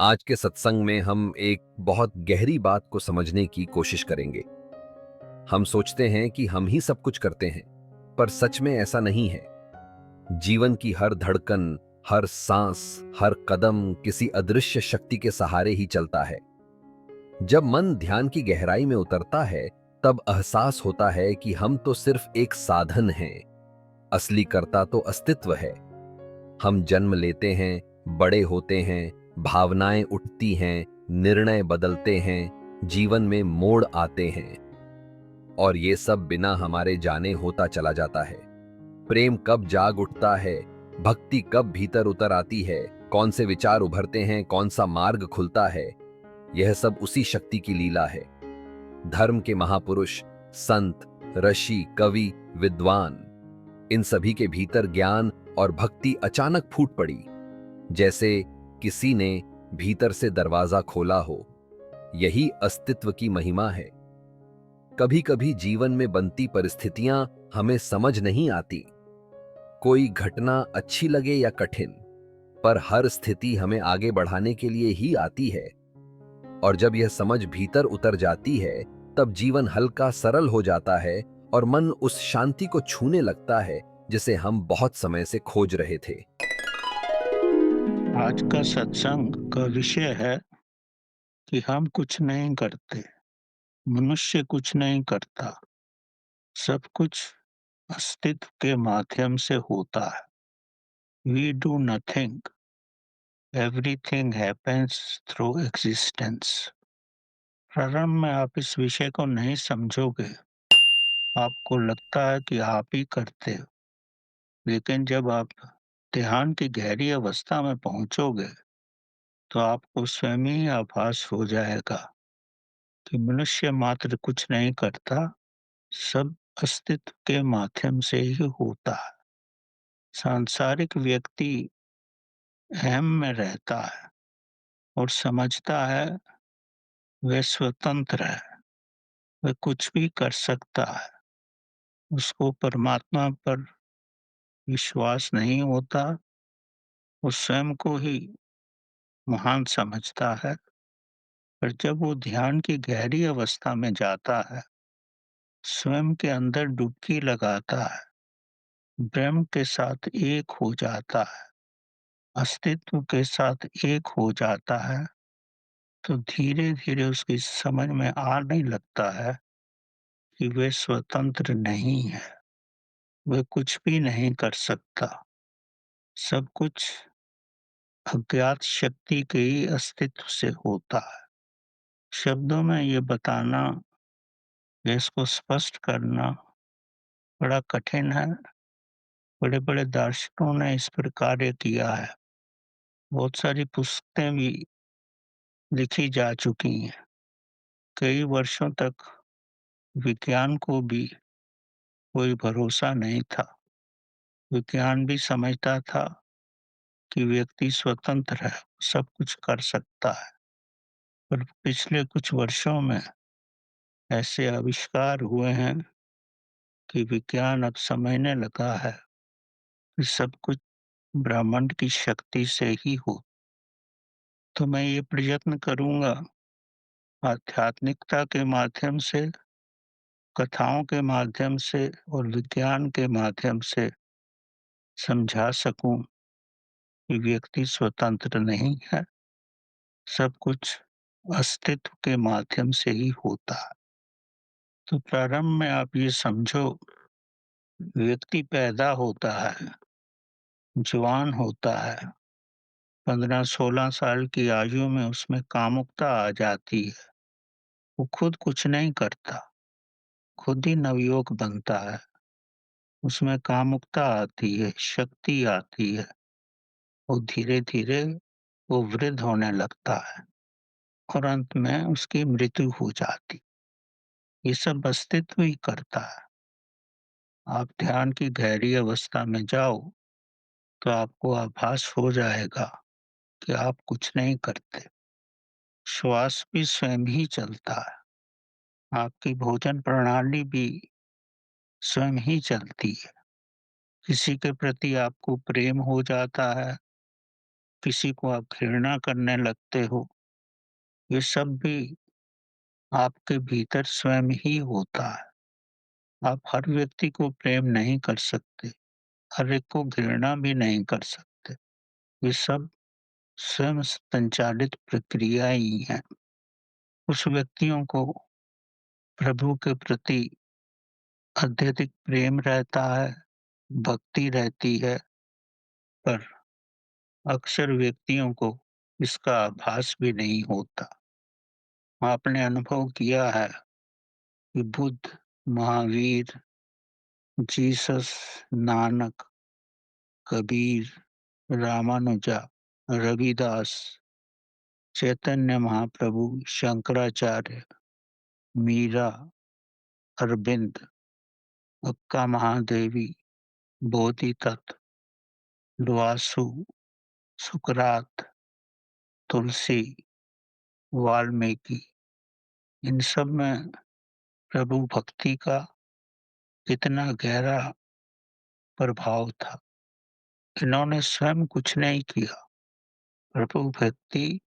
आज के सत्संग में हम एक बहुत गहरी बात को समझने की कोशिश करेंगे। हम सोचते हैं कि हम ही सब कुछ करते हैं, पर सच में ऐसा नहीं है। जीवन की हर धड़कन, हर सांस, हर कदम किसी अदृश्य शक्ति के सहारे ही चलता है। जब मन ध्यान की गहराई में उतरता है, तब एहसास होता है कि हम तो सिर्फ एक साधन हैं। असली कर्ता तो अस्तित्व है। हम जन्म लेते हैं, बड़े होते हैं, भावनाएं उठती हैं, निर्णय बदलते हैं, जीवन में मोड़ आते हैं, और ये सब बिना हमारे जाने होता चला जाता है। प्रेम कब जाग उठता है, भक्ति कब भीतर उतर आती है, कौन से विचार उभरते हैं, कौन सा मार्ग खुलता है, यह सब उसी शक्ति की लीला है। धर्म के महापुरुष, संत, ऋषि, कवि, विद्वान, इन सभी के भीतर ज्ञान और भक्ति अचानक फूट पड़ी, जैसे किसी ने भीतर से दरवाजा खोला हो। यही अस्तित्व की महिमा है। कभी कभी जीवन में बनती परिस्थितियां हमें समझ नहीं आती। कोई घटना अच्छी लगे या कठिन, पर हर स्थिति हमें आगे बढ़ाने के लिए ही आती है। और जब यह समझ भीतर उतर जाती है, तब जीवन हल्का सरल हो जाता है और मन उस शांति को छूने लगता है जिसे हम बहुत समय से खोज रहे थे। आज का सत्संग का विषय है कि हम कुछ नहीं करते, मनुष्य कुछ नहीं करता, सब कुछ अस्तित्व के माध्यम से होता है। We do nothing, everything happens through existence। प्रारंभ में आप इस विषय को नहीं समझोगे, आपको लगता है कि आप ही करते हो, लेकिन जब आप ध्यान की गहरी अवस्था में पहुंचोगे, तो आपको स्वयं ही आभास हो जाएगा कि मनुष्य मात्र कुछ नहीं करता, सब अस्तित्व के माध्यम से ही होता है। सांसारिक व्यक्ति अहम में रहता है और समझता है वह स्वतंत्र है, वह कुछ भी कर सकता है। उसको परमात्मा पर विश्वास नहीं होता, वो स्वयं को ही महान समझता है। पर जब वो ध्यान की गहरी अवस्था में जाता है, स्वयं के अंदर डुबकी लगाता है, ब्रह्म के साथ एक हो जाता है, अस्तित्व के साथ एक हो जाता है, तो धीरे-धीरे उसकी समझ में आने लगता है कि वह स्वतंत्र नहीं है, वह कुछ भी नहीं कर सकता, सब कुछ अज्ञात शक्ति के ही अस्तित्व से होता है। शब्दों में ये बताना या इसको स्पष्ट करना बड़ा कठिन है। बड़े-बड़े दार्शनिकों ने इस पर कार्य किया है। बहुत सारी पुस्तकें भी लिखी जा चुकी हैं। कई वर्षों तक विज्ञान को भी कोई भरोसा नहीं था। विज्ञान भी समझता था कि व्यक्ति स्वतंत्र है, सब कुछ कर सकता है। पर पिछले कुछ वर्षों में ऐसे आविष्कार हुए हैं कि विज्ञान अब समझने लगा है कि सब कुछ ब्रह्मांड की शक्ति से ही हो। तो मैं ये प्रयत्न करूँगा आध्यात्मिकता के माध्यम से, कथाओं के माध्यम से और विज्ञान के माध्यम से समझा सकूँ कि व्यक्ति स्वतंत्र नहीं है, सब कुछ अस्तित्व के माध्यम से ही होता है। तो प्रारंभ में आप ये समझो, व्यक्ति पैदा होता है, जवान होता है, 15-16 साल की आयु में उसमें कामुकता आ जाती है। वो खुद कुछ नहीं करता, खुद ही नवयुवक बनता है। उसमें कामुकता आती है, शक्ति आती है और धीरे-धीरे वो वृद्ध होने लगता है और अंत में उसकी मृत्यु हो जाती। ये सब अस्तित्व ही करता है। आप ध्यान की गहरी अवस्था में जाओ, तो आपको आभास हो जाएगा कि आप कुछ नहीं करते। श्वास भी स्वयं ही चलता है। आपकी भोजन प्रणाली भी स्वयं ही चलती है। किसी के प्रति आपको प्रेम हो जाता है, किसी को आप घृणा करने लगते हो, ये सब भी आपके भीतर स्वयं ही होता है। आप हर व्यक्ति को प्रेम नहीं कर सकते, हर एक को घृणा भी नहीं कर सकते। ये सब स्वयं संचालित प्रक्रिया ही है। कुछ व्यक्तियों को प्रभु के प्रति अत्यधिक प्रेम रहता है, भक्ति रहती है, पर अक्सर व्यक्तियों को इसका आभास भी नहीं होता। आपने अनुभव किया है कि बुद्ध, महावीर, जीसस, नानक, कबीर, रामानुजा, रविदास, चैतन्य महाप्रभु, शंकराचार्य, मीरा, अरविंद, अक्का महादेवी, बोधिसत्व, ल्वासु, सुकरात, तुलसी, वाल्मीकि, इन सब में प्रभु भक्ति का कितना गहरा प्रभाव था। इन्होंने स्वयं कुछ नहीं किया, प्रभु भक्ति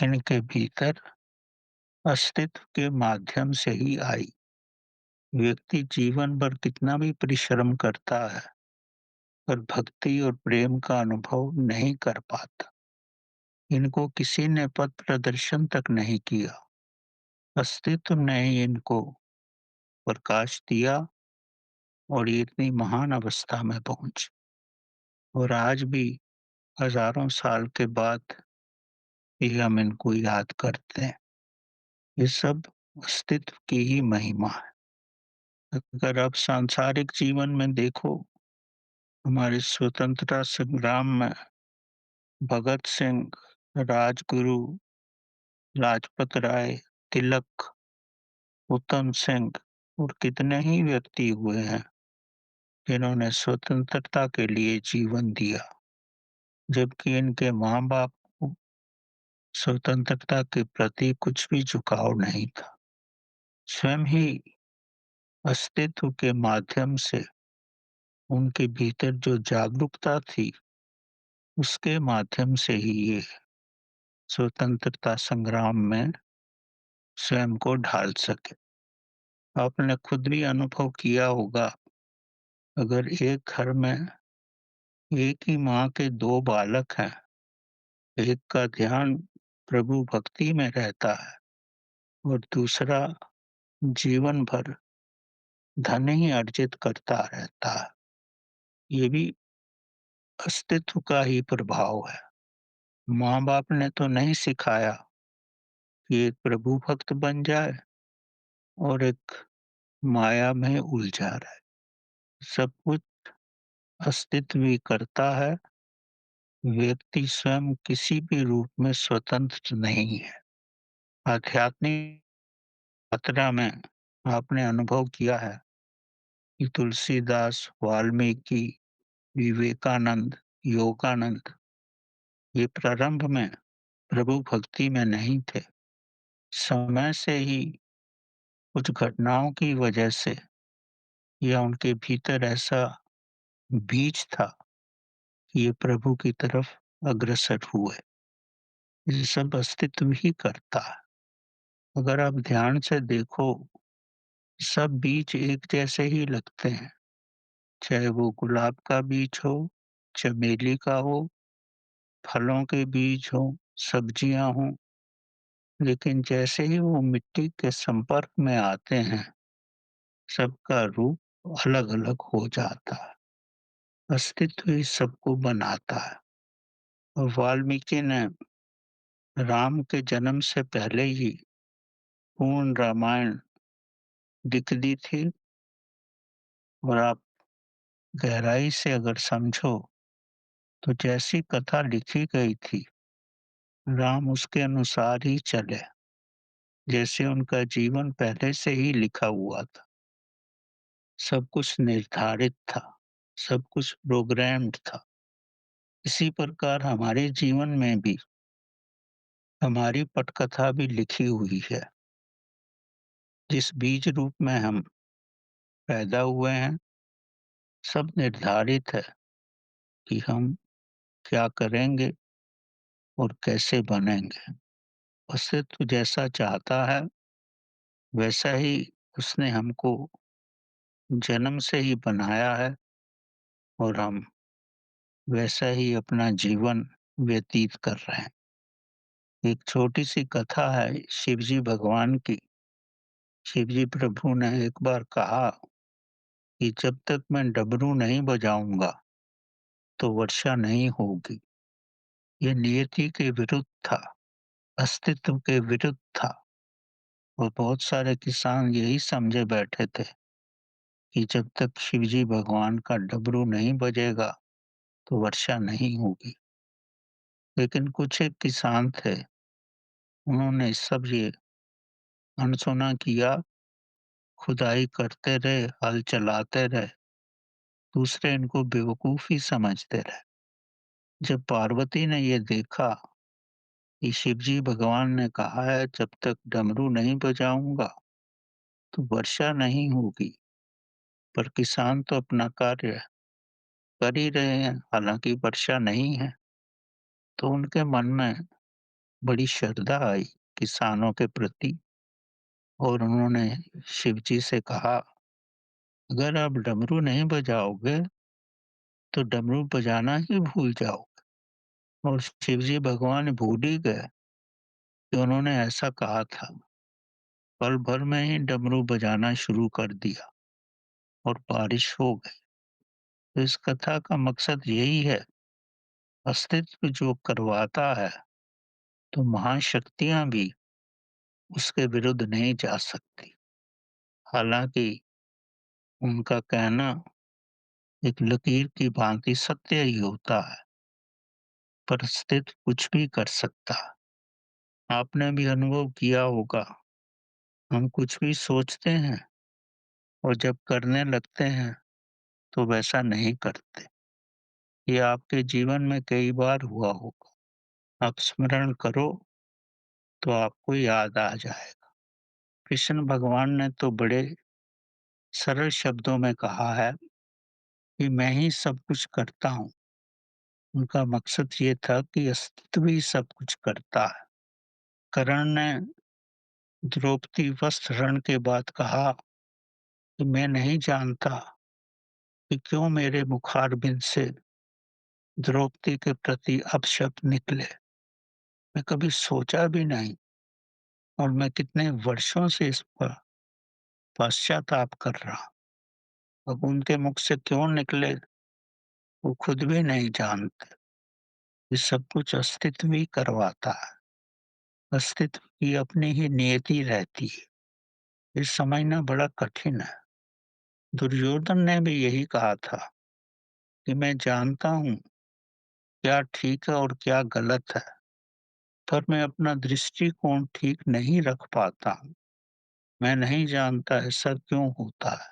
इनके भीतर अस्तित्व के माध्यम से ही आई। व्यक्ति जीवन भर कितना भी परिश्रम करता है, पर भक्ति और प्रेम का अनुभव नहीं कर पाता। इनको किसी ने पथ प्रदर्शन तक नहीं किया, अस्तित्व ने ही इनको प्रकाश दिया और ये इतनी महान अवस्था में पहुंचे। और आज भी हजारों साल के बाद भी हम इनको याद करते हैं। ये सब अस्तित्व की ही महिमा है। अगर आप सांसारिक जीवन में देखो, हमारे स्वतंत्रता संग्राम में भगत सिंह, राजगुरु, लाजपत राय, तिलक, उत्तम सिंह और कितने ही व्यक्ति हुए हैं जिन्होंने स्वतंत्रता के लिए जीवन दिया, जबकि इनके माँ-बाप को स्वतंत्रता के प्रति कुछ भी झुकाव नहीं था। स्वयं ही अस्तित्व के माध्यम से उनके भीतर जो जागरूकता थी, उसके माध्यम से ही ये स्वतंत्रता संग्राम में स्वयं को ढाल सके। आपने खुद भी अनुभव किया होगा, अगर एक घर में एक ही माँ के 2 बालक हैं, एक का ध्यान प्रभु भक्ति में रहता है और दूसरा जीवन भर धन ही अर्जित करता रहता है। ये भी अस्तित्व का ही प्रभाव है। माँ-बाप ने तो नहीं सिखाया कि एक प्रभु भक्त बन जाए और एक माया में उलझा रहे। सब कुछ अस्तित्व ही करता है, व्यक्ति स्वयं किसी भी रूप में स्वतंत्र नहीं है। आध्यात्मिक यात्रा में आपने अनुभव किया है कि तुलसीदास, वाल्मीकि, विवेकानंद, योगानंद ये प्रारंभ में प्रभु भक्ति में नहीं थे। समय से ही कुछ घटनाओं की वजह से या उनके भीतर ऐसा बीज था कि ये प्रभु की तरफ अग्रसर हुए। ये सब अस्तित्व ही करता है। अगर आप ध्यान से देखो, सब बीज एक जैसे ही लगते हैं, चाहे वो गुलाब का बीज हो, चमेली का हो, फलों के बीज हों, सब्जियाँ हों, लेकिन जैसे ही वो मिट्टी के संपर्क में आते हैं, सबका रूप अलग-अलग हो जाता है। अस्तित्व ही सबको बनाता है। और वाल्मीकि ने राम के जन्म से पहले ही पूर्ण रामायण लिख दी थी और आप गहराई से अगर समझो, तो जैसी कथा लिखी गई थी, राम उसके अनुसार ही चले, जैसे उनका जीवन पहले से ही लिखा हुआ था। सब कुछ निर्धारित था, सब कुछ प्रोग्राम्ड था। इसी प्रकार हमारे जीवन में भी हमारी पटकथा भी लिखी हुई है। जिस बीज रूप में हम पैदा हुए हैं, सब निर्धारित है कि हम क्या करेंगे, और कैसे बनेंगे। अस्तित्व जैसा चाहता है, वैसा ही उसने हमको जन्म से ही बनाया है और हम वैसा ही अपना जीवन व्यतीत कर रहे हैं। एक छोटी-सी कथा है शिवजी भगवान की। शिवजी प्रभु ने एक बार कहा कि जब तक मैं डमरू नहीं बजाऊँगा, तो वर्षा नहीं होगी। ये नियति के विरुद्ध था, अस्तित्व के विरुद्ध था और बहुत सारे किसान यही समझे बैठे थे कि जब तक शिवजी भगवान का डमरू नहीं बजेगा, तो वर्षा नहीं होगी। लेकिन कुछ एक किसान थे, उन्होंने सब ये अनसुना किया, खुदाई करते रहे, हल चलाते रहे, दूसरे इनको बेवकूफ़ ही समझते रहे। जब पार्वती ने ये देखा कि शिवजी भगवान ने कहा है जब तक डमरू नहीं बजाऊँगा, तो वर्षा नहीं होगी, पर किसान तो अपना कार्य कर ही रहे हैं, हालाँकि वर्षा नहीं है। तो उनके मन में बड़ी श्रद्धा आई किसानों के प्रति और उन्होंने शिवजी से कहा, "अगर आप डमरू नहीं बजाओगे, तो डमरू बजाना ही भूल जाओगे।" और शिवजी भगवान भूल ही गए कि उन्होंने ऐसा कहा था। पल भर में ही डमरू बजाना शुरू कर दिया और बारिश हो गई। तो इस कथा का मकसद यही है, अस्तित्व जो करवाता है, तो महाशक्तियाँ भी उसके विरुद्ध नहीं जा सकती। हालाँकि उनका कहना एक लकीर की भांति सत्य ही होता है, पर अस्तित्व कुछ भी कर सकता है। आपने भी अनुभव किया होगा, हम कुछ भी सोचते हैं और जब करने लगते हैं, तो वैसा नहीं करते। ये आपके जीवन में कई बार हुआ होगा। आप स्मरण करो, तो आपको याद आ जाएगा। कृष्ण भगवान ने तो बड़े सरल शब्दों में कहा है कि मैं ही सब कुछ करता हूँ। उनका मकसद ये था कि अस्तित्व ही सब कुछ करता है। कर्ण ने द्रौपदी वस्त्र हरण के बाद कहा कि मैं नहीं जानता कि क्यों मेरे मुखारबिंद से द्रौपदी के प्रति अपशब्द निकले। मैं कभी सोचा भी नहीं और मैं कितने वर्षों से इस पर पश्चाताप कर रहा हूँ। अब उनके मुख से क्यों निकले, वो खुद भी नहीं जानते। ये सब कुछ अस्तित्व ही करवाता है। अस्तित्व की अपनी ही नियति रहती है। ये समझना बड़ा कठिन है। दुर्योधन ने भी यही कहा था कि मैं जानता हूँ क्या ठीक है और क्या गलत है, पर मैं अपना दृष्टिकोण ठीक नहीं रख पाता हूँ। मैं नहीं जानता ऐसा क्यों होता है।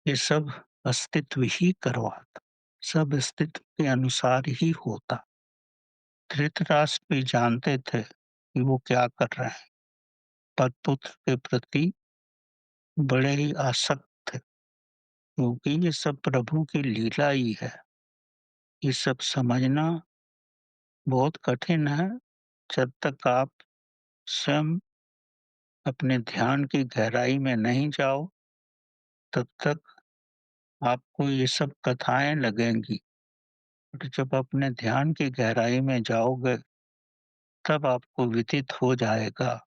ये सब अस्तित्व ही करवाता, सब अस्तित्व के अनुसार ही होता। धृतराष्ट्र भी जानते थे कि वो क्या कर रहे हैं, पर पुत्र के प्रति बड़े ही आसक्त थे, क्योंकि ये सब प्रभु की लीला ही है। ये सब समझना बहुत कठिन है, जब तक आप स्वयं अपने ध्यान की गहराई में नहीं जाओ, तब तक आपको ये सब कथाएँ लगेंगी। और जब अपने ध्यान की गहराई में जाओगे, तब आपको विदित हो जाएगा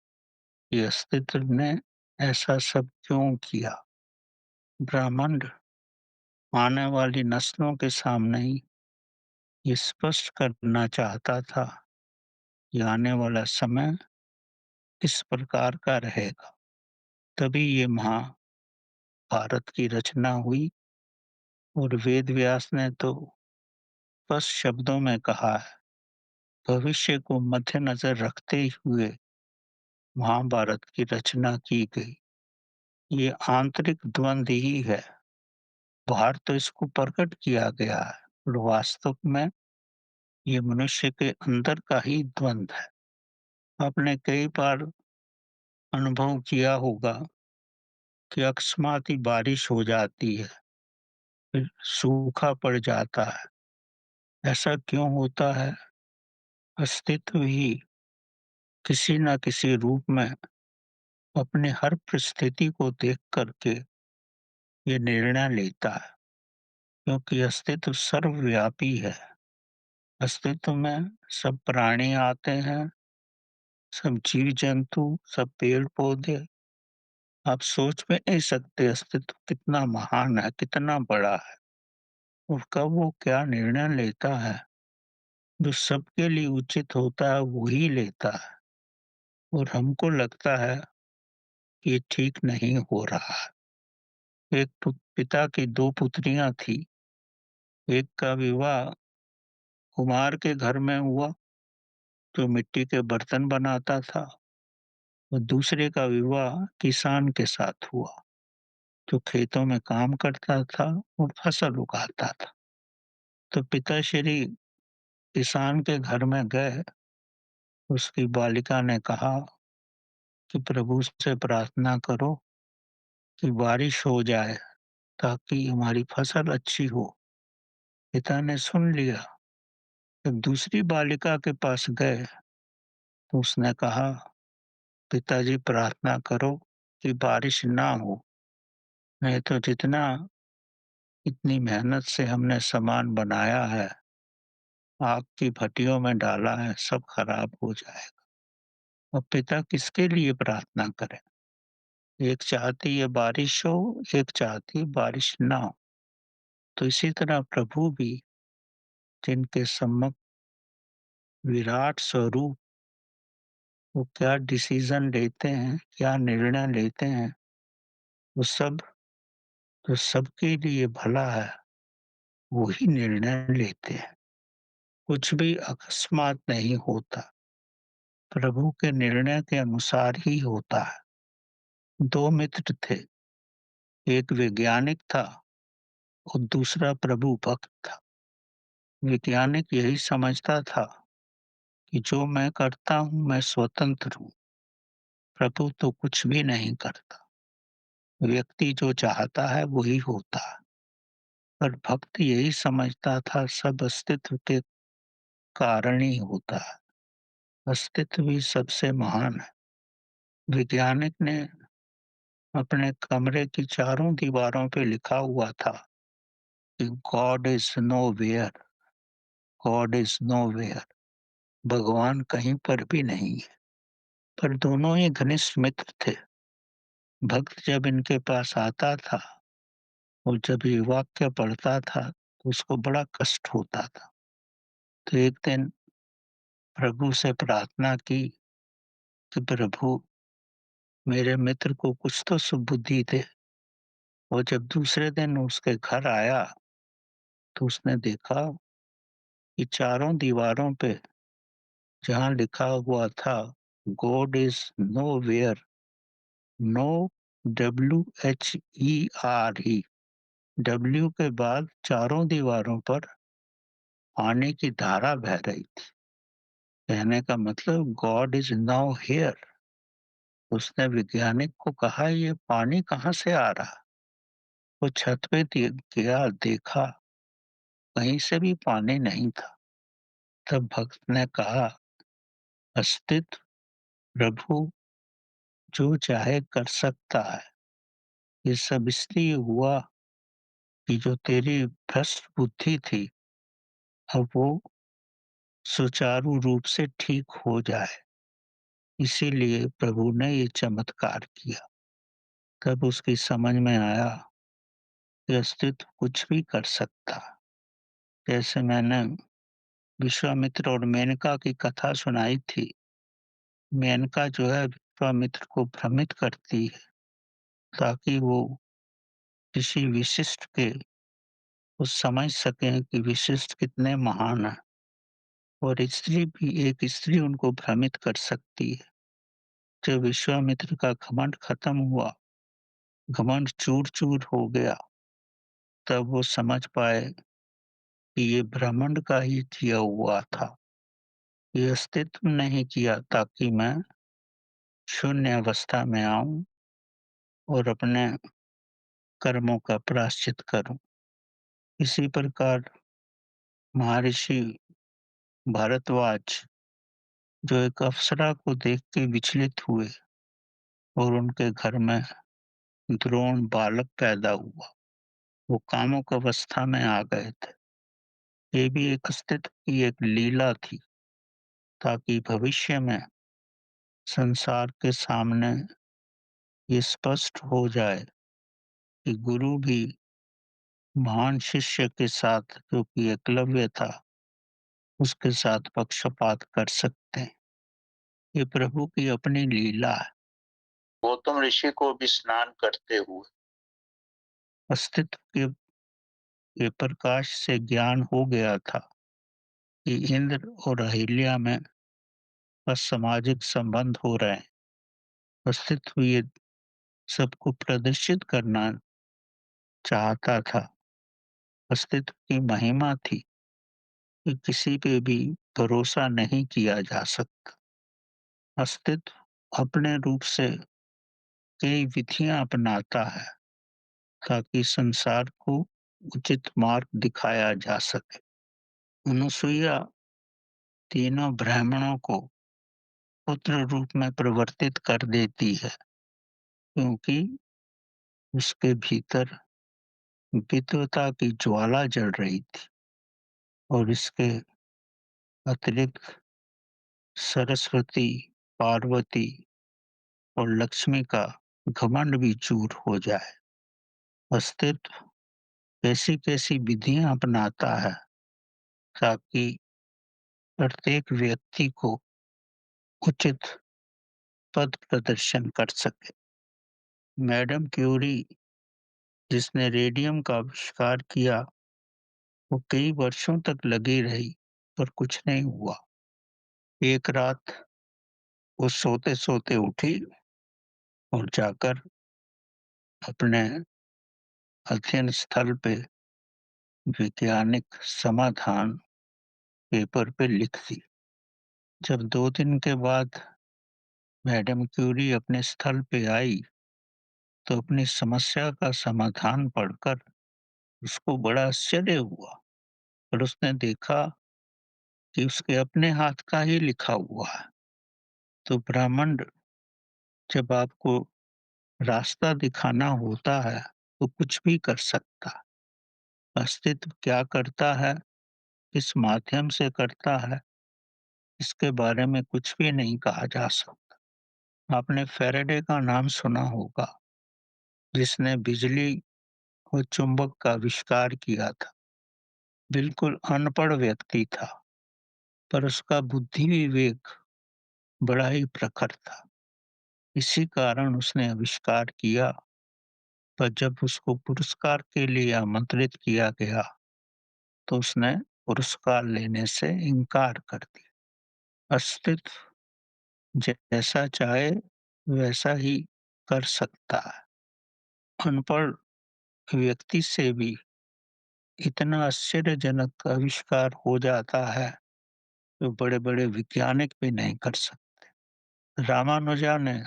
कि अस्तित्व ने ऐसा सब क्यों किया। ब्रह्मांड आने वाली नस्लों के सामने ही ये स्पष्ट करना चाहता था कि आने वाला समय इस प्रकार का रहेगा। तभी ये महाभारत की रचना हुई और वेद व्यास ने तो स्पष्ट शब्दों में कहा है, भविष्य को मद्देनजर रखते हुए महाभारत की रचना की गई। ये आंतरिक द्वंद ही है, बाहर तो इसको प्रकट किया गया है और वास्तव में ये मनुष्य के अंदर का ही द्वंद है। आपने कई बार अनुभव किया होगा कि अकस्मात ही बारिश हो जाती है, फिर सूखा पड़ जाता है। ऐसा क्यों होता है? अस्तित्व ही किसी न किसी रूप में अपने हर परिस्थिति को देख कर के ये निर्णय लेता है, क्योंकि अस्तित्व सर्वव्यापी है। अस्तित्व में सब प्राणी आते हैं, सब जीव-जंतु, सब पेड़-पौधे। आप सोच भी नहीं सकते अस्तित्व कितना महान है, कितना बड़ा है और कब वो क्या निर्णय लेता है, जो सबके लिए उचित होता है, वही लेता है और हमको लगता है कि ये ठीक नहीं हो रहा है। एक पिता की 2 पुत्रियाँ थी, एक का विवाह कुम्हार के घर में हुआ, जो मिट्टी के बर्तन बनाता था और दूसरे का विवाह किसान के साथ हुआ, जो खेतों में काम करता था और फसल उगाता था। तो पिताश्री किसान के घर में गए, उसकी बालिका ने कहा कि प्रभु से प्रार्थना करो कि बारिश हो जाए ताकि हमारी फसल अच्छी हो। पिता ने सुन लिया। जब दूसरी बालिका के पास गए, तो उसने कहा, पिताजी प्रार्थना करो कि बारिश ना हो, नहीं तो जितना इतनी मेहनत से हमने सामान बनाया है, आग की भट्टियों में डाला है, सब खराब हो जाएगा। अब पिता किसके लिए प्रार्थना करें? एक चाहती है बारिश हो, एक चाहती है बारिश ना हो। तो इसी तरह प्रभु भी जिनके सम्मुख विराट स्वरूप वो क्या डिसीज़न लेते हैं, क्या निर्णय लेते हैं, वो सब जो सबके लिए भला है, वही निर्णय लेते हैं। कुछ भी अकस्मात नहीं होता, प्रभु के निर्णय के अनुसार ही होता है। 2 मित्र थे, एक वैज्ञानिक था और दूसरा प्रभु भक्त था। वैज्ञानिक यही समझता था कि जो मैं करता हूँ, मैं स्वतंत्र हूँ, प्रभु तो कुछ भी नहीं करता। व्यक्ति जो चाहता है, वही होता है। पर भक्त यही समझता था सब अस्तित्व के कारण ही होता है। अस्तित्व ही सबसे महान है। वैज्ञानिक ने अपने कमरे की चारों दीवारों पे लिखा हुआ था कि God is nowhere, God is nowhere, भगवान कहीं पर भी नहीं है। पर दोनों ही घनिष्ठ मित्र थे। भक्त जब इनके पास आता था और जब ये वाक्य पढ़ता था, तो उसको बड़ा कष्ट होता था। तो एक दिन प्रभु से प्रार्थना की कि प्रभु मेरे मित्र को कुछ तो सुबुद्धि दे। और जब दूसरे दिन उसके घर आया, तो उसने देखा कि चारों दीवारों पे जहाँ लिखा हुआ था God is nowhere, no WHERE, W के बाद चारों दीवारों पर पानी की धारा बह रही थी। कहने का मतलब गॉड इज़ नाउ हियर। उसने वैज्ञानिक को कहा ये पानी कहाँ से आ रहा? वो छत पे गया देखा, कहीं से भी पानी नहीं था। तब भक्त ने कहा, अस्तित्व प्रभु जो चाहे कर सकता है। ये सब इसलिए हुआ कि जो तेरी भ्रष्ट बुद्धि थी, अब वो सुचारू रूप से ठीक हो जाए। इसीलिए प्रभु ने ये चमत्कार किया। तब उसकी समझ में आया कि अस्तित्व कुछ भी कर सकता। जैसे मैंने विश्वामित्र और मेनका की कथा सुनाई थी। मेनका जो है विश्वामित्र को भ्रमित करती है ताकि वो किसी विशिष्ट के वो समझ सकें कि विशिष्ट कितने महान हैं। और स्त्री भी एक स्त्री उनको भ्रमित कर सकती है। जब विश्वामित्र का घमंड खत्म हुआ, घमंड चूर-चूर हो गया, तब वो समझ पाए कि ये ब्रह्मांड का ही किया हुआ था। ये अस्तित्व नहीं किया ताकि मैं शून्य अवस्था में आऊँ और अपने कर्मों का प्रायश्चित करूँ। इसी प्रकार महर्षि भारद्वाज जो एक अप्सरा को देख के विचलित हुए और उनके घर में द्रोण बालक पैदा हुआ। वो कामुक अवस्था में आ गए थे। ये भी एक अस्तित्व की एक लीला थी, ताकि भविष्य में संसार के सामने ये स्पष्ट हो जाए कि गुरु भी महान शिष्य के साथ, जो कि एकलव्य था, उसके साथ पक्षपात कर सकते हैं। ये प्रभु की अपनी लीला है। गौतम ऋषि को भी स्नान करते हुए अस्तित्व के प्रकाश से ज्ञान हो गया था कि इंद्र और अहिल्या में असामाजिक संबंध हो रहे हैं। अस्तित्व ये सबको प्रदर्शित करना चाहता था। अस्तित्व की महिमा थी कि किसी पे भी भरोसा नहीं किया जा सकता। अस्तित्व अपने रूप से कई विधियां अपनाता है, ताकि संसार को उचित मार्ग दिखाया जा सके। अनुसुईया तीनों ब्राह्मणों को पुत्र रूप में परिवर्तित कर देती है, क्योंकि उसके भीतर विद्वता की ज्वाला जल रही थी और इसके अतिरिक्त सरस्वती, पार्वती और लक्ष्मी का घमंड भी दूर हो जाए। अस्तित्व कैसी-कैसी विधियां अपनाता है, ताकि प्रत्येक व्यक्ति को उचित पथ प्रदर्शन कर सके। मैडम क्यूरी, जिसने रेडियम का आविष्कार किया, वो कई वर्षों तक लगी रही, पर कुछ नहीं हुआ। एक रात वो सोते-सोते उठी और जाकर अपने अध्ययन स्थल पे वैज्ञानिक समाधान पेपर पे लिख दी। जब 2 दिन के बाद मैडम क्यूरी अपने स्थल पे आई, तो अपनी समस्या का समाधान पढ़कर उसको बड़ा आश्चर्य हुआ और उसने देखा कि उसके अपने हाथ का ही लिखा हुआ है। तो ब्रह्मांड जब आपको रास्ता दिखाना होता है, तो कुछ भी कर सकता है। अस्तित्व क्या करता है, किस माध्यम से करता है, इसके बारे में कुछ भी नहीं कहा जा सकता। आपने फैराडे का नाम सुना होगा, जिसने बिजली और चुंबक का आविष्कार किया था। बिल्कुल अनपढ़ व्यक्ति था, पर उसका बुद्धि विवेक बड़ा ही प्रखर था। इसी कारण उसने आविष्कार किया, पर जब उसको पुरस्कार के लिए आमंत्रित किया गया, तो उसने पुरस्कार लेने से इनकार कर दिया। अस्तित्व जैसा चाहे वैसा ही कर सकता है। अनपढ़ व्यक्ति से भी इतना आश्चर्यजनक आविष्कार हो जाता है, जो बड़े-बड़े वैज्ञानिक भी नहीं कर सकते। रामानुजा ने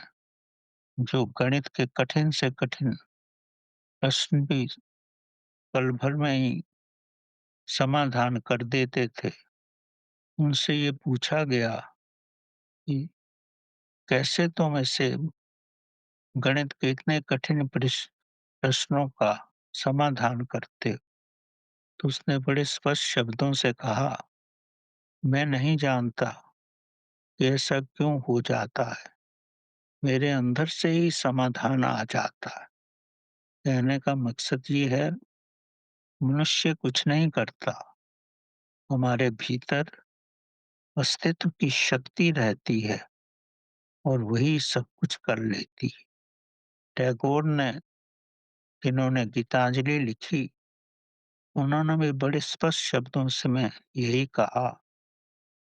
जो गणित के कठिन से कठिन प्रश्न भी पल भर में ही समाधान कर देते थे, उनसे ये पूछा गया कि कैसे तुम ऐसे गणित के इतने कठिन प्रश्नों का समाधान करते हो? तो उसने बड़े स्पष्ट शब्दों से कहा, मैं नहीं जानता कि ऐसा क्यों हो जाता है। मेरे अंदर से ही समाधान आ जाता है। कहने का मकसद ये है, मनुष्य कुछ नहीं करता। हमारे भीतर अस्तित्व की शक्ति रहती है और वही सब कुछ कर लेती है। टैगोर ने, जिन्होंने गीतांजलि लिखी, उन्होंने भी बड़े स्पष्ट शब्दों से में यही कहा,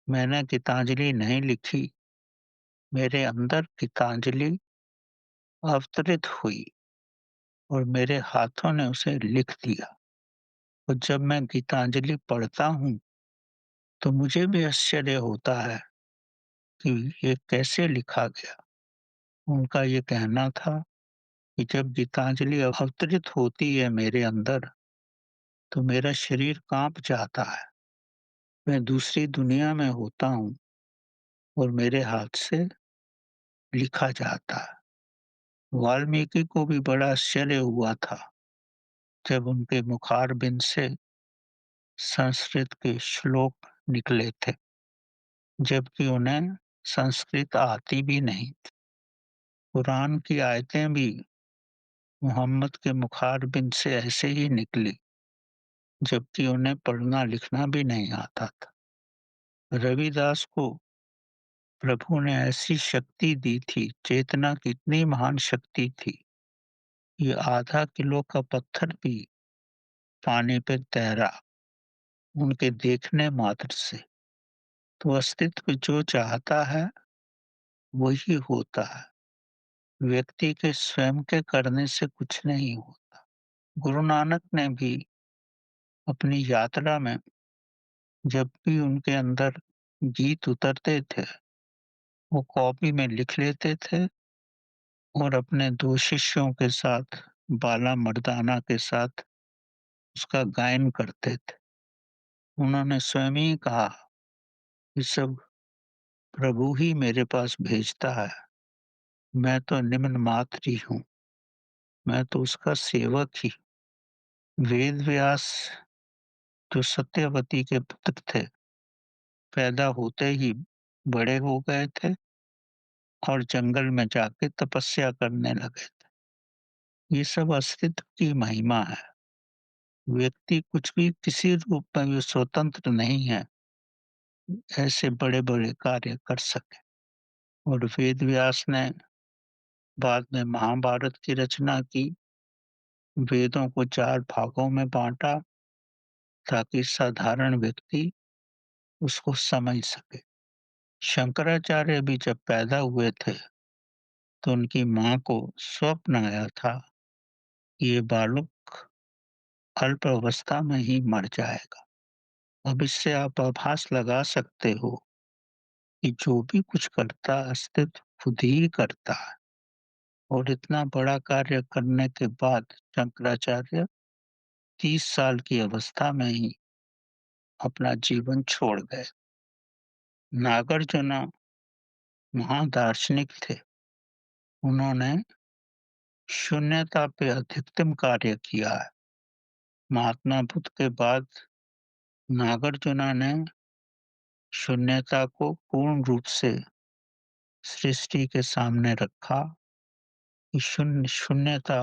मैंने गीतांजलि नहीं लिखी, मेरे अंदर गीतांजलि अवतरित हुई और मेरे हाथों ने उसे लिख दिया। और जब मैं गीतांजलि पढ़ता हूँ, तो मुझे भी आश्चर्य होता है कि ये कैसे लिखा गया। उनका ये कहना था कि जब गीतांजलि अवतरित होती है मेरे अंदर, तो मेरा शरीर काँप जाता है। मैं दूसरी दुनिया में होता हूँ और मेरे हाथ से लिखा जाता है। वाल्मीकि को भी बड़ा आश्चर्य हुआ था जब उनके मुखारबिंद से संस्कृत के श्लोक निकले थे, जबकि उन्हें संस्कृत आती भी नहीं थी। कुरान की आयतें भी मोहम्मद के मुखारबिंद से ऐसे ही निकली, जबकि उन्हें पढ़ना लिखना भी नहीं आता था। रविदास को प्रभु ने ऐसी शक्ति दी थी, चेतना की इतनी महान शक्ति थी, कि आधा किलो का पत्थर भी पानी पे तैरा उनके देखने मात्र से। तो अस्तित्व जो चाहता है वही होता है। व्यक्ति के स्वयं के करने से कुछ नहीं होता। गुरु नानक ने भी अपनी यात्रा में जब भी उनके अंदर गीत उतरते थे, वो कॉपी में लिख लेते थे और अपने 2 शिष्यों के साथ, बाला मर्दाना के साथ उसका गायन करते थे। उन्होंने स्वयं ही कहा कि सब प्रभु ही मेरे पास भेजता है, मैं तो निम्न मात्र ही हूँ, मैं तो उसका सेवक ही। वेद व्यास जो सत्यवती के पुत्र थे, पैदा होते ही बड़े हो गए थे और जंगल में जाके तपस्या करने लगे थे। ये सब अस्तित्व की महिमा है। व्यक्ति कुछ भी किसी रूप में भी स्वतंत्र नहीं है, ऐसे बड़े-बड़े कार्य कर सके। और वेद व्यास ने बाद में महाभारत की रचना की, वेदों को 4 भागों में बाँटा ताकि साधारण व्यक्ति उसको समझ सके। शंकराचार्य भी जब पैदा हुए थे, तो उनकी माँ को स्वप्न आया था कि ये बालक अल्प अवस्था में ही मर जाएगा। अब इससे आप आभास लगा सकते हो कि जो भी कुछ करता अस्तित्व खुद ही करता है। और इतना बड़ा कार्य करने के बाद शंकराचार्य 30 साल की अवस्था में ही अपना जीवन छोड़ गए। नागार्जुन महान दार्शनिक थे। उन्होंने शून्यता पे अधिकतम कार्य किया है। महात्मा बुद्ध के बाद नागार्जुन ने शून्यता को पूर्ण रूप से सृष्टि के सामने रखा कि शून्यता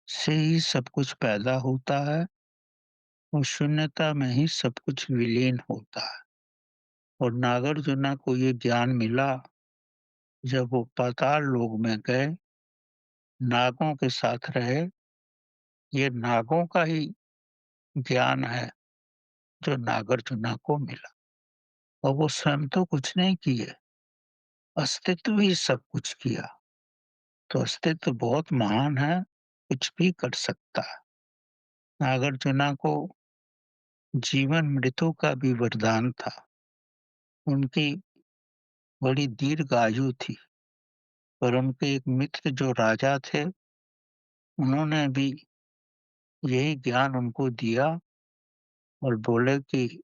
से ही सब कुछ पैदा होता है और शून्यता में ही सब कुछ विलीन होता है। और नागार्जुन को ये ज्ञान मिला जब वो पाताल लोक में गए, नागों के साथ रहे। ये नागों का ही ज्ञान है जो नागार्जुन को मिला। और वो स्वयं तो कुछ नहीं किए, अस्तित्व ही सब कुछ किया। तो अस्तित्व बहुत महान है, कुछ भी कर सकता है। नागार्जुन को जीवन मृत्यु का भी वरदान था। उनकी बड़ी दीर्घ आयु थी, पर उनके एक मित्र जो राजा थे, उन्होंने भी यही ज्ञान उनको दिया और बोले कि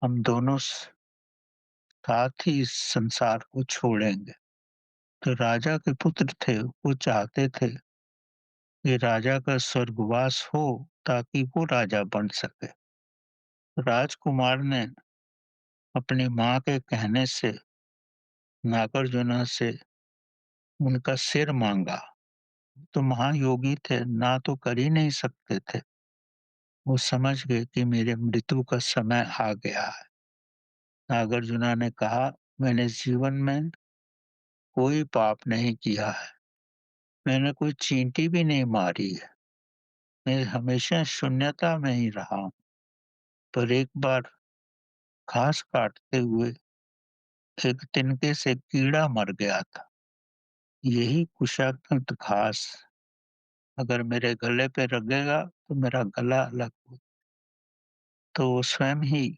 हम दोनों साथ ही इस संसार को छोड़ेंगे। तो राजा के पुत्र थे, वो चाहते थे कि राजा का स्वर्गवास हो ताकि वो राजा बन सके। राजकुमार ने अपनी माँ के कहने से नागार्जुन से उनका सिर माँगा। तो महायोगी थे, ना तो कर ही नहीं सकते थे। वो समझ गए कि मेरे मृत्यु का समय आ गया है। नागार्जुन ने कहा, मैंने जीवन में कोई पाप नहीं किया है, मैंने कोई चींटी भी नहीं मारी है, मैं हमेशा शून्यता में ही रहा हूँ। पर एक बार घास काटते हुए एक तिनके से कीड़ा मर गया था। यही कुशाग्रत घास अगर मेरे गले पे लगेगा तो मेरा गला अलग हो। तो वो स्वयं ही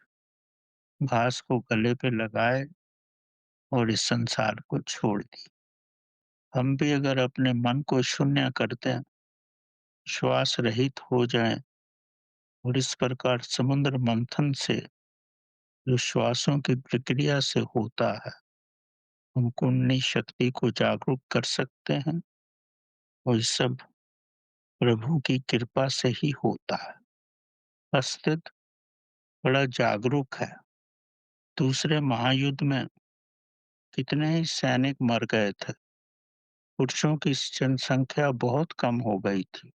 घास को गले पे लगाए और इस संसार को छोड़ दी। हम भी अगर अपने मन को शून्य कर दें, श्वास रहित हो जाएं और इस प्रकार समुद्र मंथन से जो श्वासों की प्रक्रिया से होता है, हम कुंडली शक्ति को जागरूक कर सकते हैं और ये सब प्रभु की कृपा से ही होता है। अस्तित्व बड़ा जागरूक है। दूसरे महायुद्ध में कितने ही सैनिक मर गए थे। पुरुषों की जनसंख्या बहुत कम हो गई थी।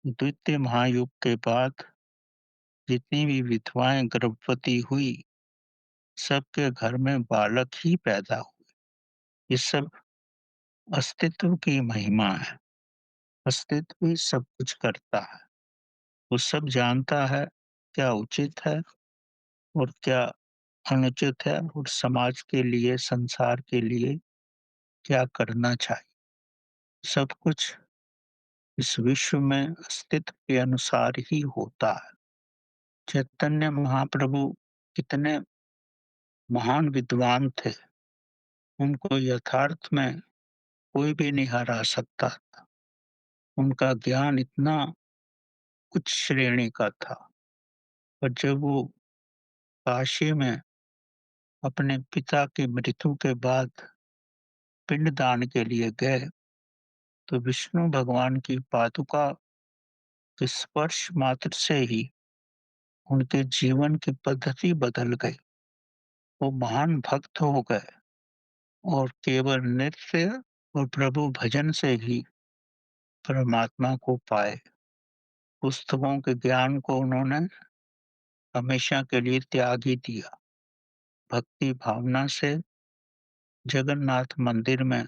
द्वितीय महायुद्ध के बाद जितनी भी विधवाएं गर्भवती हुई, सबके घर में बालक ही पैदा हुए। ये सब अस्तित्व की महिमा है। अस्तित्व ही सब कुछ करता है। वो सब जानता है क्या उचित है और क्या अनुचित है और समाज के लिए, संसार के लिए क्या करना चाहिए। सब कुछ इस विश्व में अस्तित्व के अनुसार ही होता है। चैतन्य महाप्रभु कितने महान विद्वान थे। उनको यथार्थ में कोई भी नहीं हरा सकता था। उनका ज्ञान इतना उच्च श्रेणी का था। और जब वो काशी में अपने पिता की मृत्यु के बाद पिंडदान के लिए गए, तो विष्णु भगवान की पादुका के स्पर्श मात्र से ही उनके जीवन की पद्धति बदल गई। वो महान भक्त हो गए और केवल नृत्य और प्रभु भजन से ही परमात्मा को पाए। पुस्तकों के ज्ञान को उन्होंने हमेशा के लिए त्याग ही दिया। भक्ति भावना से जगन्नाथ मंदिर में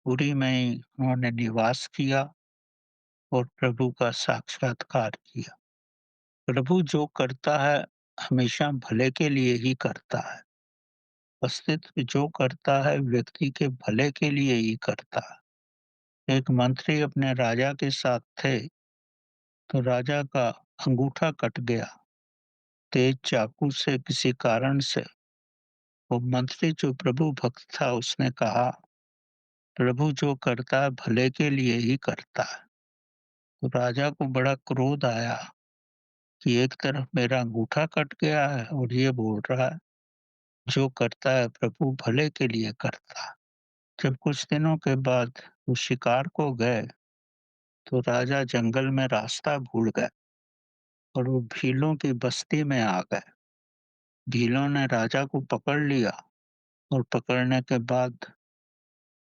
पुरी में ही उन्होंने निवास किया और प्रभु का साक्षात्कार किया। प्रभु जो करता है हमेशा भले के लिए ही करता है। अस्तित्व जो करता है व्यक्ति के भले के लिए ही करता है। एक मंत्री अपने राजा के साथ थे, तो राजा का अंगूठा कट गया तेज चाकू से किसी कारण से। वो मंत्री जो प्रभु भक्त था उसने कहा, प्रभु जो करता है भले के लिए ही करता है। तो राजा को बड़ा क्रोध आया कि एक तरफ मेरा अंगूठा कट गया है और ये बोल रहा है जो करता है प्रभु भले के लिए करता है। जब कुछ दिनों के बाद वो शिकार को गए, तो राजा जंगल में रास्ता भूल गए और वो भीलों की बस्ती में आ गए। भीलों ने राजा को पकड़ लिया और पकड़ने के बाद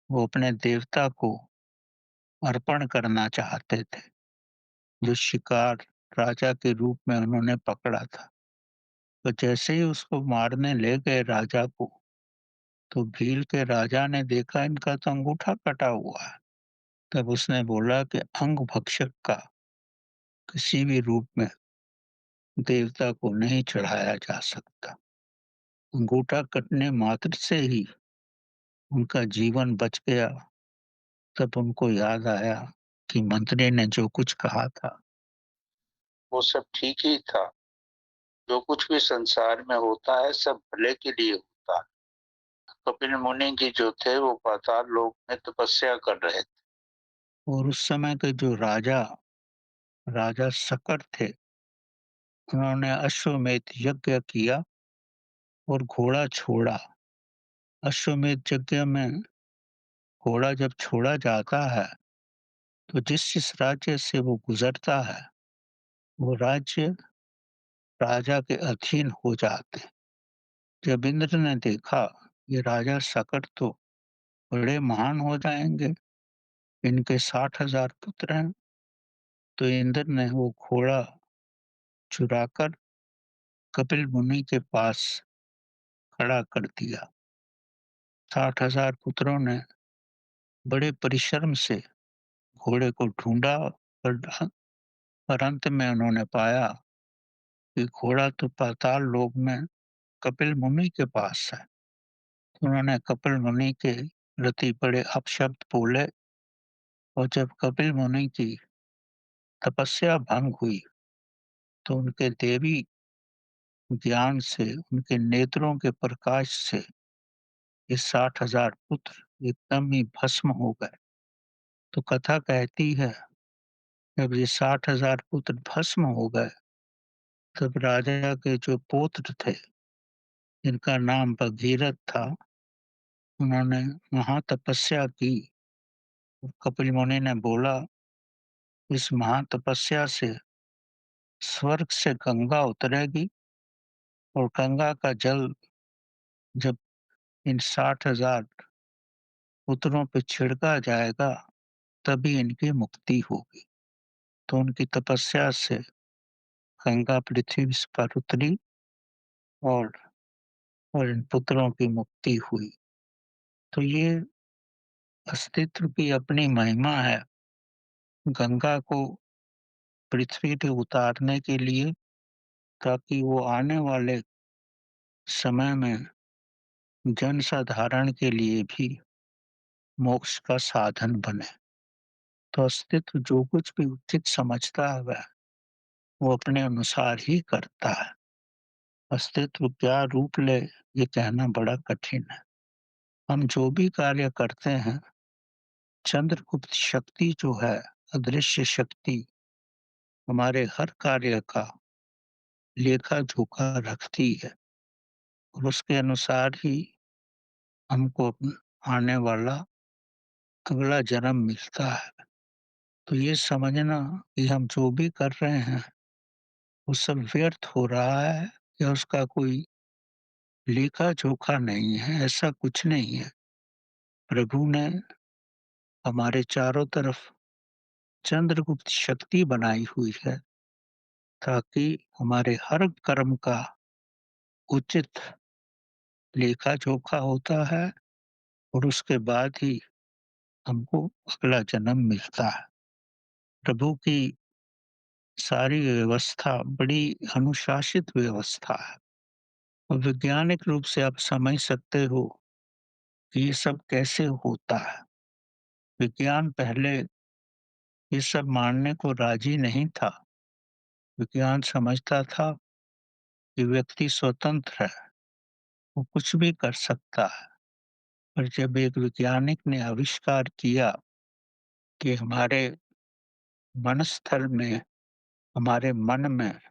वो अपने देवता को अर्पण करना चाहते थे, जो शिकार राजा के रूप में उन्होंने पकड़ा था। तो जैसे ही उसको मारने ले गए राजा को, तो भील के राजा ने देखा इनका तो अंगूठा कटा हुआ है। तब उसने बोला कि अंग भक्षक का किसी भी रूप में देवता को नहीं चढ़ाया जा सकता। अंगूठा कटने मात्र से ही उनका जीवन बच गया। तब उनको याद आया कि मंत्री ने जो कुछ कहा था वो सब ठीक ही था। जो कुछ भी संसार में होता है सब भले के लिए होता है। कपिल मुनि जी जो थे वो पाताल लोक में तपस्या कर रहे थे और उस समय के जो राजा राजा शकर थे, उन्होंने अश्वमेध यज्ञ किया और घोड़ा छोड़ा। अश्वमेध यज्ञ में घोड़ा जब छोड़ा जाता है, तो जिस राज्य से वो गुजरता है, वो राज्य राजा के अधीन हो जाते हैं। जब इंद्र ने देखा ये राजा शकर तो बड़े महान हो जाएंगे, इनके 60,000 पुत्र हैं, तो इंद्र ने वो घोड़ा चुराकर कपिल मुनि के पास खड़ा कर दिया। 60,000 पुत्रों ने बड़े परिश्रम से घोड़े को ढूंढा और अंत में उन्होंने पाया कि घोड़ा तो पाताल लोक में कपिल मुनि के पास है। उन्होंने कपिल मुनि के प्रति बड़े अपशब्द बोले और जब कपिल मुनि की तपस्या भंग हुई, तो उनके देवी ज्ञान से, उनके नेत्रों के प्रकाश से ये 60,000 पुत्र एकदम ही भस्म हो गए। तो कथा कहती है जब ये 60,000 पुत्र भस्म हो गए, तब राजा के जो पुत्र थे जिनका नाम भगीरथ था, उन्होंने महातपस्या की। कपिल मुनि ने बोला, इस महातपस्या से स्वर्ग से गंगा उतरेगी और गंगा का जल जब इन 60,000 पुत्रों पे छिड़का जाएगा, तभी इनकी मुक्ति होगी। तो उनकी तपस्या से गंगा पृथ्वी पर उतरी और इन पुत्रों की मुक्ति हुई। तो ये अस्तित्व की अपनी महिमा है। गंगा को पृथ्वी पे उतारने के लिए, ताकि वो आने वाले समय में जनसाधारण के लिए भी मोक्ष का साधन बने। तो अस्तित्व जो कुछ भी उचित समझता है वो अपने अनुसार ही करता है। अस्तित्व क्या रूप ले, ये कहना बड़ा कठिन है। हम जो भी कार्य करते हैं, चंद्रगुप्त शक्ति जो है, अदृश्य शक्ति, हमारे हर कार्य का लेखा-जोखा रखती है और उसके अनुसार ही हमको आने वाला अगला जन्म मिलता है। तो ये समझना कि हम जो भी कर रहे हैं, वो सब व्यर्थ हो रहा है या उसका कोई लेखा-जोखा नहीं है, ऐसा कुछ नहीं है। प्रभु ने हमारे चारों तरफ चंद्रगुप्त शक्ति बनाई हुई है, ताकि हमारे हर कर्म का उचित लेखा-जोखा होता है और उसके बाद ही हमको अगला जन्म मिलता है। प्रभु की सारी व्यवस्था बड़ी अनुशासित व्यवस्था है और वैज्ञानिक रूप से आप समझ सकते हो कि ये सब कैसे होता है। विज्ञान पहले ये सब मानने को राजी नहीं था। विज्ञान समझता था कि व्यक्ति स्वतंत्र है, वो कुछ भी कर सकता है। पर जब एक वैज्ञानिक ने आविष्कार किया कि हमारे मनस्थल में, हमारे मन में,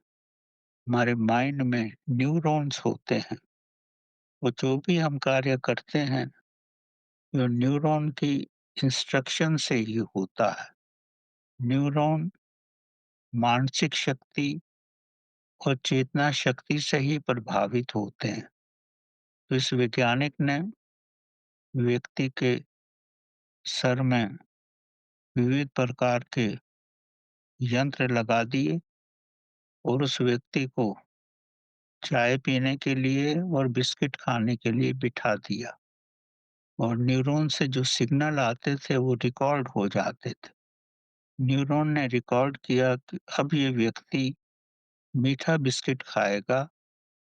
हमारे माइंड में न्यूरॉन्स होते हैं, वो जो भी हम कार्य करते हैं, वो न्यूरॉन की इंस्ट्रक्शन से ही होता है। न्यूरॉन मानसिक शक्ति और चेतना शक्ति से ही प्रभावित होते हैं। तो इस वैज्ञानिक ने व्यक्ति के सर में विविध प्रकार के यंत्र लगा दिए और उस व्यक्ति को चाय पीने के लिए और बिस्किट खाने के लिए बिठा दिया और न्यूरॉन से जो सिग्नल आते थे वो रिकॉर्ड हो जाते थे। न्यूरॉन ने रिकॉर्ड किया कि अब ये व्यक्ति मीठा बिस्किट खाएगा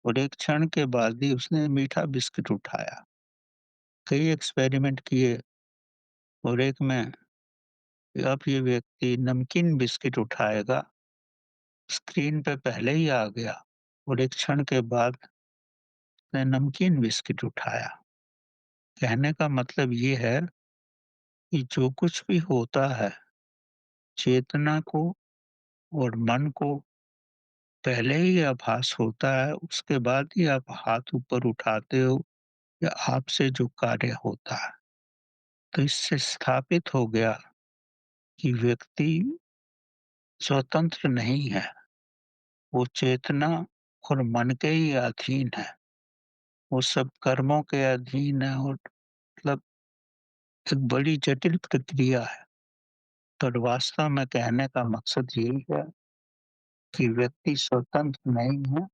और एक क्षण के बाद ही उसने मीठा बिस्किट उठाया। कई एक्सपेरिमेंट किए और एक में अब ये व्यक्ति नमकीन बिस्किट उठाएगा, स्क्रीन पे पहले ही आ गया और एक क्षण के बाद उसने नमकीन बिस्किट उठाया। कहने का मतलब ये है कि जो कुछ भी होता है, चेतना को और मन को पहले ही आभास होता है, उसके बाद ही आप हाथ ऊपर उठाते हो या आपसे जो कार्य होता है। तो इससे स्थापित हो गया कि व्यक्ति स्वतंत्र नहीं है, वो चेतना और मन के ही अधीन है। वो सब कर्मों के अधीन है और मतलब एक बड़ी जटिल प्रक्रिया है। पर वास्तव में कहने का मकसद यही है कि व्यक्ति स्वतंत्र नहीं है,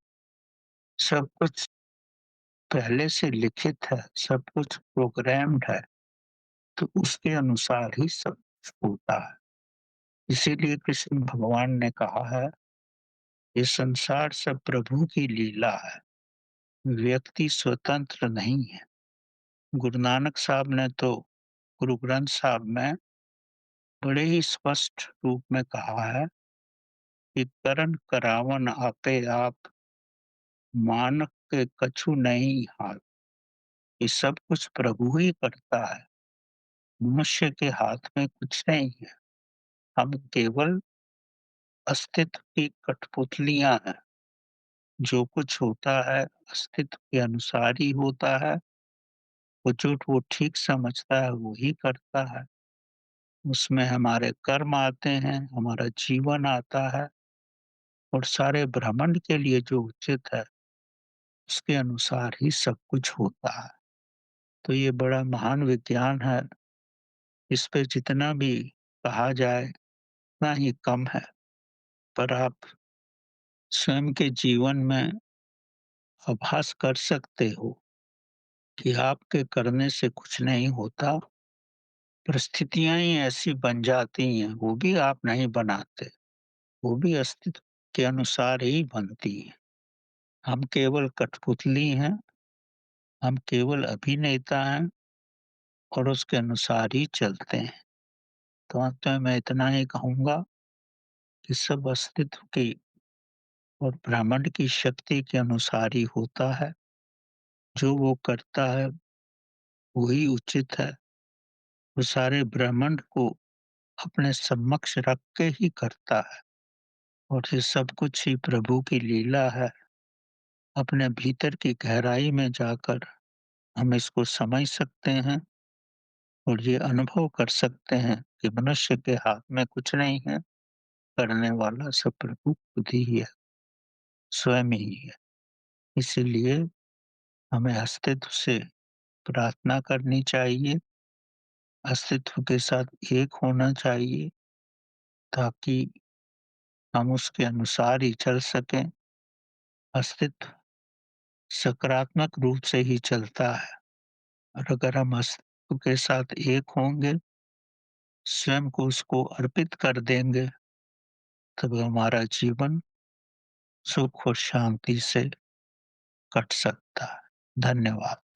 सब कुछ पहले से लिखित है, सब कुछ प्रोग्राम्ड है, तो उसके अनुसार ही सब कुछ होता है। इसीलिए कृष्ण भगवान ने कहा है, ये संसार सब प्रभु की लीला है, व्यक्ति स्वतंत्र नहीं है। गुरु नानक साहब ने तो गुरु ग्रंथ साहब में बड़े ही स्पष्ट रूप में कहा है कि करन करावन आपे आप, मानक के कछु नहीं हाथ। ये सब कुछ प्रभु ही करता है, मनुष्य के हाथ में कुछ नहीं है। हम केवल अस्तित्व की कठपुतलियां हैं। जो कुछ होता है अस्तित्व के अनुसार ही होता है, वो ठीक समझता है वो ही करता है। उसमें हमारे कर्म आते हैं, हमारा जीवन आता है और सारे ब्रह्मांड के लिए जो उचित है, उसके अनुसार ही सब कुछ होता है। तो ये बड़ा महान विज्ञान है, इस पे जितना भी कहा जाए, उतना ही कम है। पर आप स्वयं के जीवन में आभास कर सकते हो कि आपके करने से कुछ नहीं होता, परिस्थितियाँ ही ऐसी बन जाती हैं, वो भी आप नहीं बनाते, वो भी अस्तित्व के अनुसार ही बनती हैं। हम केवल कठपुतली हैं, हम केवल अभिनेता हैं और उसके अनुसार ही चलते हैं। तो अंत में मैं इतना ही कहूँगा कि सब अस्तित्व की और ब्रह्मांड की शक्ति के अनुसार ही होता है। जो वो करता है, वही उचित है। वो सारे ब्रह्मांड को अपने समक्ष रख के ही करता है और ये सब कुछ ही प्रभु की लीला है। अपने भीतर की गहराई में जाकर हम इसको समझ सकते हैं और ये अनुभव कर सकते हैं कि मनुष्य के हाथ में कुछ नहीं है, करने वाला सब प्रभु खुद ही है, स्वयं ही है। इसीलिए हमें अस्तित्व से प्रार्थना करनी चाहिए, अस्तित्व के साथ एक होना चाहिए ताकि हम उसके अनुसार ही चल सकें। अस्तित्व सकारात्मक रूप से ही चलता है और अगर हम अस्तित्व के साथ एक होंगे, स्वयं को उसको अर्पित कर देंगे, तब हमारा जीवन सुख और शांति से कट सकता है। धन्यवाद।